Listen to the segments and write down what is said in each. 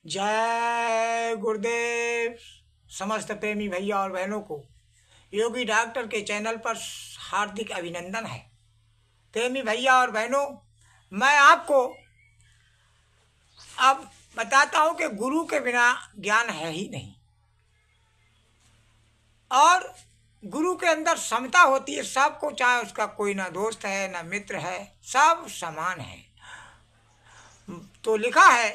जय गुरुदेव। समस्त प्रेमी भैया और बहनों को योगी डॉक्टर के चैनल पर हार्दिक अभिनंदन है। प्रेमी भैया और बहनों, मैं आपको अब बताता हूं कि गुरु के बिना ज्ञान है ही नहीं, और गुरु के अंदर समता होती है सबको, चाहे उसका कोई ना दोस्त है ना मित्र है, सब समान है। तो लिखा है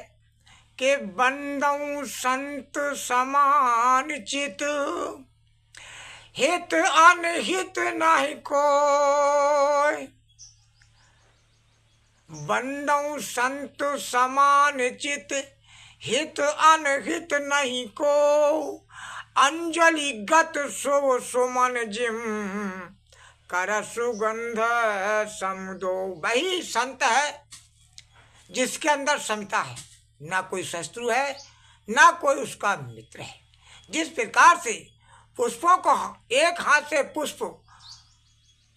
कि बंदौ संत समान चित, हित अनहित नहीं कोई। बंदौ संत समान चित, हित अनहित नहीं को। अंजलि गत सो सुमन जिम, कर सुगंध समदो। वही संत है जिसके अंदर समता है, ना कोई शत्रु है ना कोई उसका मित्र है। जिस प्रकार से पुष्पों को एक हाथ से पुष्प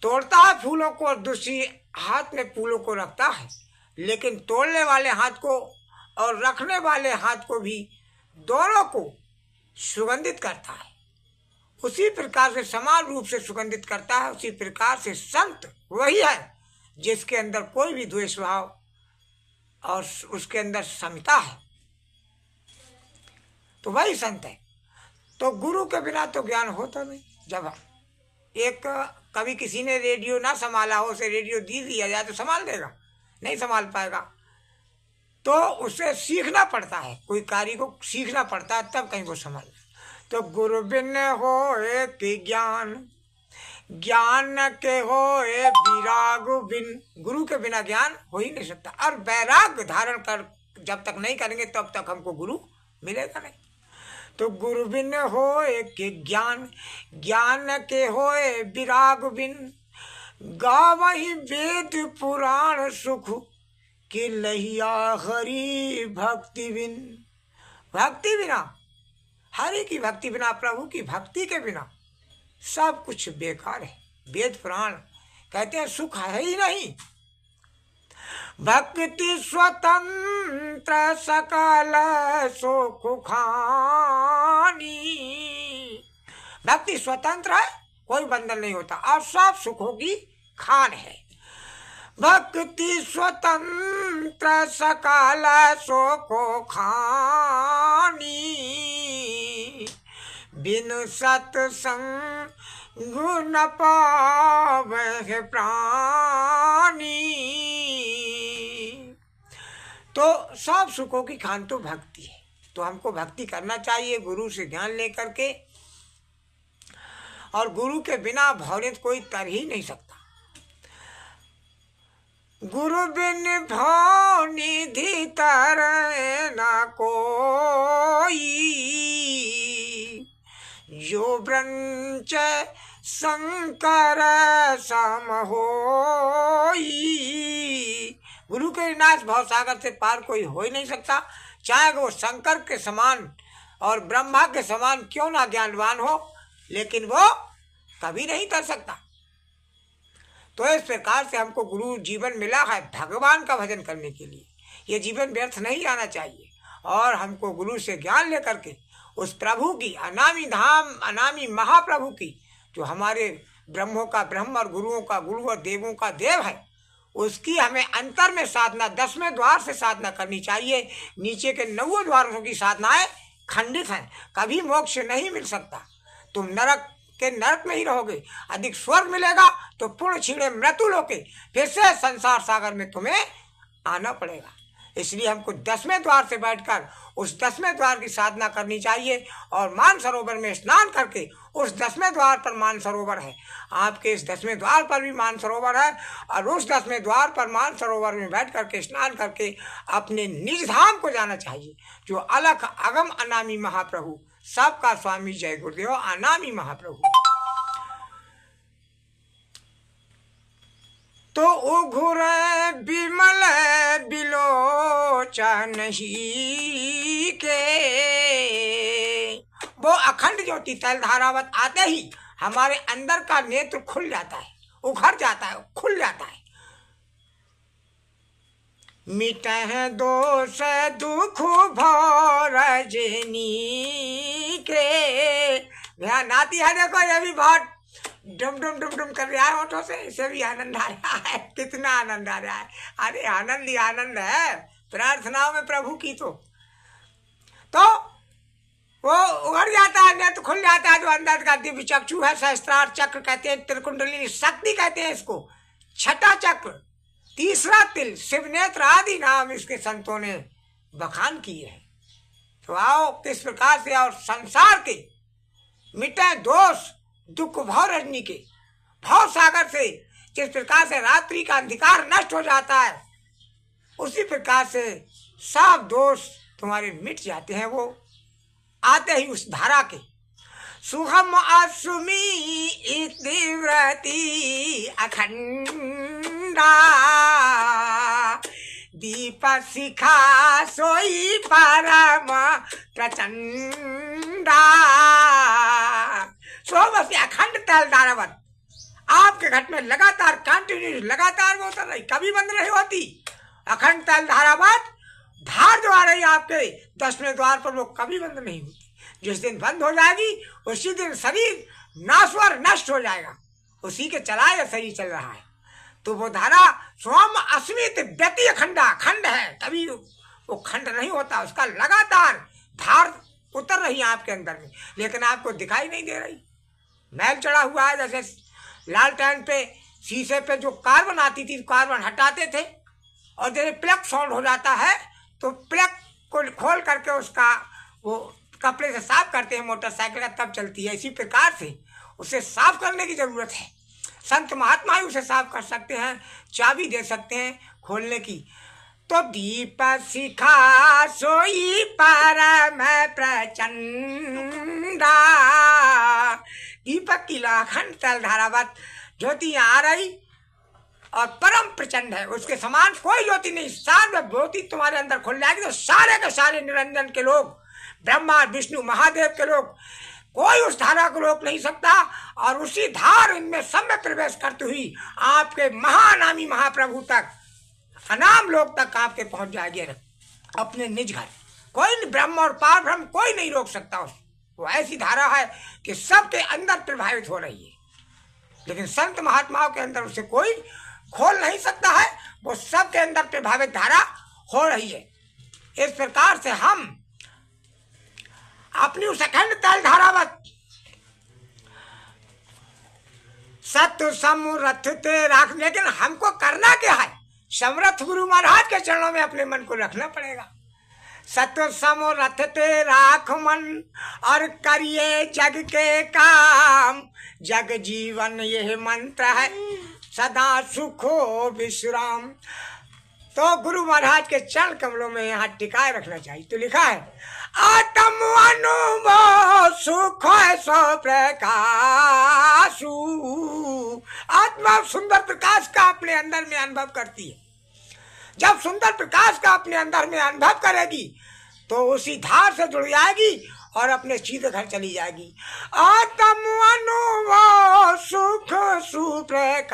तोड़ता है फूलों को और दूसरी हाथ में फूलों को रखता है, लेकिन तोड़ने वाले हाथ को और रखने वाले हाथ को भी दोनों को सुगंधित करता है। उसी प्रकार से समान रूप से सुगंधित करता है। उसी प्रकार से संत वही है जिसके अंदर कोई भी द्वेष भाव और उसके अंदर समता है, तो वही संत है। तो गुरु के बिना तो ज्ञान होता नहीं। जब एक कभी किसी ने रेडियो ना संभाला हो, उसे रेडियो दी दिया जाए तो संभाल देगा? नहीं संभाल पाएगा। तो उसे सीखना पड़ता है, कोई कार्य को सीखना पड़ता है, तब कहीं को संभाल। तो गुरु बिन हो एक ज्ञान, ज्ञान के हो विराग बिन। गुरु के बिना ज्ञान हो ही नहीं सकता। और वैराग धारण कर जब तक नहीं करेंगे तब तक हमको गुरु मिलेगा नहीं। तो गुरु बिन हो एक ज्ञान, ज्ञान के हो विराग बिन। गावहि वेद पुराण सुख, कि लहिया हरि भक्ति बिन। भक्ति बिना, हरि की भक्ति बिना, प्रभु की भक्ति के बिना सब कुछ बेकार है। वेद पुराण कहते हैं सुख है ही नहीं। भक्ति स्वतंत्र सकल सुख खानी। भक्ति स्वतंत्र है, कोई बंधन नहीं होता, और सब सुखों की खान है। भक्ति स्वतंत्र सकल सुख खानी, बिन सत्संग न पावे प्राणी। तो सब सुखों की खान तो भक्ति है। तो हमको भक्ति करना चाहिए गुरु से ज्ञान लेकर के, और गुरु के बिना भवनित कोई तर ही नहीं सकता। गुरु बिन भव निधि तर न कोई, जो ब्रंच शंकर सम होई। गुरु के नाश भव सागर से पार कोई हो ही नहीं सकता, चाहे वो शंकर के समान और ब्रह्मा के समान क्यों ना ज्ञानवान हो, लेकिन वो कभी नहीं कर सकता। तो इस प्रकार से हमको गुरु जीवन मिला है भगवान का भजन करने के लिए। ये जीवन व्यर्थ नहीं जाना चाहिए, और हमको गुरु से ज्ञान लेकर के उस प्रभु की, अनामी धाम अनामी महाप्रभु की, जो हमारे ब्रह्मों का ब्रह्म और गुरुओं का गुरु और देवों का देव है, उसकी हमें अंतर में साधना, 10वें द्वार से साधना करनी चाहिए। नीचे के 9 द्वारों की साधनाएं खंडित हैं, कभी मोक्ष नहीं मिल सकता। तुम नरक के नरक में ही रहोगे। अधिक स्वर्ग मिलेगा तो पुण्य छीणे मृत्यु लोके, फिर से संसार सागर में तुम्हें आना पड़ेगा। इसलिए हमको 10वें द्वार से बैठकर उस 10वें द्वार की साधना करनी चाहिए, और मान सरोवर में स्नान करके, उस 10वें द्वार पर मान सरोवर है, आपके इस 10वें द्वार पर भी मान सरोवर है, और उस 10वें द्वार पर मान सरोवर में बैठ करके स्नान करके अपने निज धाम को जाना चाहिए, जो अलख अगम अनामी महाप्रभु, सबका स्वामी जय गुरुदेव अनामी महाप्रभु। तो उघुर बिमल बिलोचन ही के, वो अखंड ज्योति तैल धारावत आते ही हमारे अंदर का नेत्र खुल जाता है, उघर जाता है, खुल जाता है। मिटह दोष दुख भौर जनी के। ध्यान आती है, देखो ये भी बहुत डुम डुम डुम डुम कर रहा है होठों से, इसे भी आनंद आ रहा है। कितना आनंद आ रहा है, अरे आनंद ही आनंद है प्रार्थनाओं में प्रभु की। तो वो उभर जाता है, नेत्र खुल जाता है, जो अंदर का दिव्य चक्षु है, सहस्त्रार चक्र कहते हैं, त्रिकुंडली शक्ति कहते हैं इसको, छठा चक्र, तीसरा तिल, शिव नेत्र आदि नाम इसके संतों ने बखान किए हैं। तो आओ किस प्रकार से और संसार के मिटे दोष दुख भव रजनी के, भव सागर से जिस प्रकार से रात्रि का अंधकार नष्ट हो जाता है, उसी प्रकार से सब दोष तुम्हारे मिट जाते हैं। वो आते ही उस धारा के। सुहम असुमी इति व्रति अखंडा, दीप शिखा सोई परम प्रचंडा। बस अखंड तेल धारावत आपके घट में लगातार कंटिन्यू लगातार वो उतर रही, कभी बंद नहीं होती। अखंड तेल धारावत धार जो आ रही है आपके 10वें द्वार पर, वो कभी बंद नहीं होती। जिस दिन बंद हो जाएगी उसी दिन शरीर नाश्वर नष्ट हो जाएगा, उसी के चलाए शरीर चल रहा है। तो वो धारा स्वम अस्मित व्यति अखंडा, खंड है, कभी वो खंड नहीं होता, उसका लगातार धार उतर रही है आपके अंदर में, लेकिन आपको दिखाई नहीं दे रही। मैल चढ़ा हुआ है, जैसे लालटेन पे शीशे पे जो कार्बन आती थी, कार्बन हटाते थे और जैसे प्लग साउंड हो जाता है तो प्लग को खोल करके उसका वो कपड़े से साफ करते हैं मोटरसाइकिल का, तब चलती है। इसी प्रकार से उसे साफ करने की जरूरत है। संत महात्मा ही उसे साफ कर सकते हैं, चाबी दे सकते हैं खोलने की। तो दीप शिखा सोई परम प्रचंडा, दीपक की अखंड तल धारावत ज्योति आ रही और परम प्रचंड है, उसके समान कोई ज्योति नहीं। सारे ज्योति तुम्हारे अंदर खुल जाएगी तो सारे के सारे निरंजन के लोग, ब्रह्मा विष्णु महादेव के लोग, कोई उस धारा को रोक नहीं सकता। और उसी धार इनमें सब में प्रवेश करती हुई आपके महानामी महाप्रभु तक, अनाम लोग तक आपके पहुंच जाएगी अपने निज घर। कोई ब्रह्म और पार ब्रह्म कोई नहीं रोक सकता उसको। वो ऐसी धारा है कि सबके अंदर प्रभावित हो रही है, लेकिन संत महात्माओं के अंदर उसे कोई खोल नहीं सकता है। वो सबके अंदर प्रभावित धारा हो रही है। इस प्रकार से हम अपनी उस अखंड तल धारावत सत्य समरथ ते राख, लेकिन हमको करना क्या है? समरथ गुरु महाराज के चरणों में अपने मन को रखना पड़ेगा। सत्य समरथ ते राख मन और करिए जग के काम, जग जीवन यह मंत्र है सदा सुखो विश्राम। तो गुरु महाराज के चरण कमलों में यहाँ टिकाए रखना चाहिए। तो लिखा है आत्म अनुभव सुख सो प्रकाशु, आत्मा सुंदर प्रकाश का अपने अंदर में अनुभव करती है। जब सुंदर प्रकाश का अपने अंदर में अनुभव करेगी तो उसी धार से जुड़ जाएगी और अपने सीधे घर चली जाएगी। आत्म अनुभव सुख सुप्रकाशु,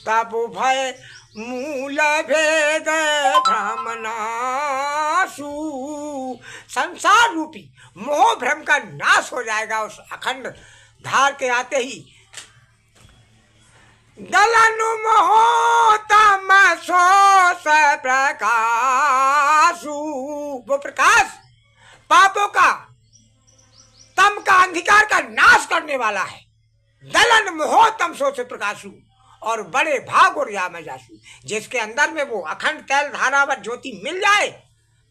तब भय मूल भेद भ्रमनाशु। संसार रूपी मोह भ्रम का नाश हो जाएगा उस अखंड धार के आते ही। दलन मोह तम सोस प्रकाशु, वो प्रकाश पापों का तम का अंधकार का नाश करने वाला है। दलन मोह तम सोस प्रकाशु, और बड़े भाग और या में जासु। जिसके अंदर में वो अखंड तैल धारावत ज्योति मिल जाए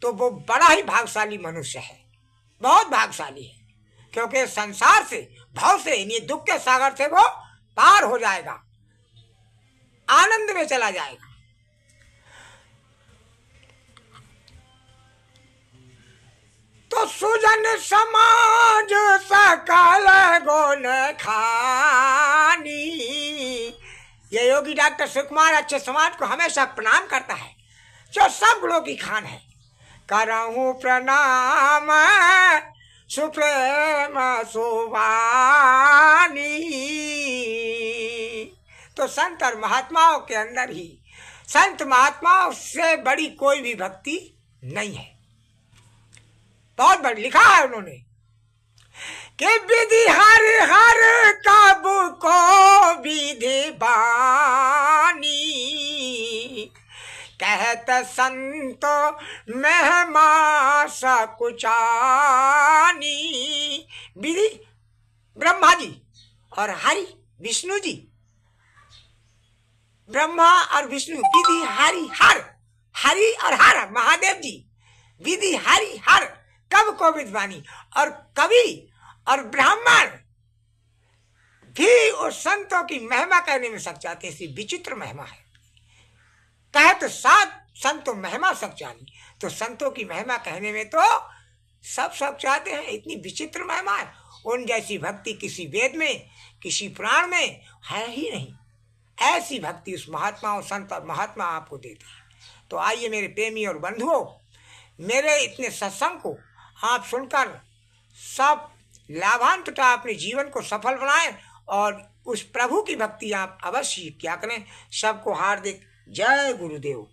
तो वो बड़ा ही भागशाली मनुष्य है, बहुत भागशाली है, क्योंकि संसार से भाव से यानी दुख के सागर से वो पार हो जाएगा, आनंद में चला जाएगा। तो सुजन समाज सकल गुण खानी, ये योगी डॉक्टर सुकुमार अच्छे समाज को हमेशा प्रणाम करता है, जो सब गुणों की खान है। करहूं प्रणाम सुप्रेम सुवानी। तो संत और महात्माओं के अंदर ही, संत महात्माओं से बड़ी कोई भी भक्ति नहीं है। बहुत बड़ी लिखा है उन्होंने कि विधि हर हर काबू को विधि बानी, कहत संत महिमा सकुचानी। विधि ब्रह्मा जी और हरि विष्णु जी, ब्रह्मा और विष्णु, विधि हरि हर, हरि और हर महादेव जी, विधि हरि हर कब को विद्वानी। और कवि और ब्राह्मण भी उस संतों की महिमा कहने में सक जाते, ऐसी विचित्र महिमा है। कहे तो सात संतों महिमा सक जानी, तो संतों की महिमा कहने में तो सब सक जाते हैं, इतनी विचित्र महिमा है। उन जैसी भक्ति किसी वेद में, किसी पुराण में है ही नहीं। ऐसी भक्ति उस महात्माओं, संत और महात्मा आपको देते हैं। तो आइए मेरे प्रेमी और बंधुओं, मेरे इतने सत्संग को आप सुनकर सब लाभान्वित उठा, अपने जीवन को सफल बनाएं और उस प्रभु की भक्ति आप अवश्य क्या करें। सबको हार्दिक जय गुरुदेव।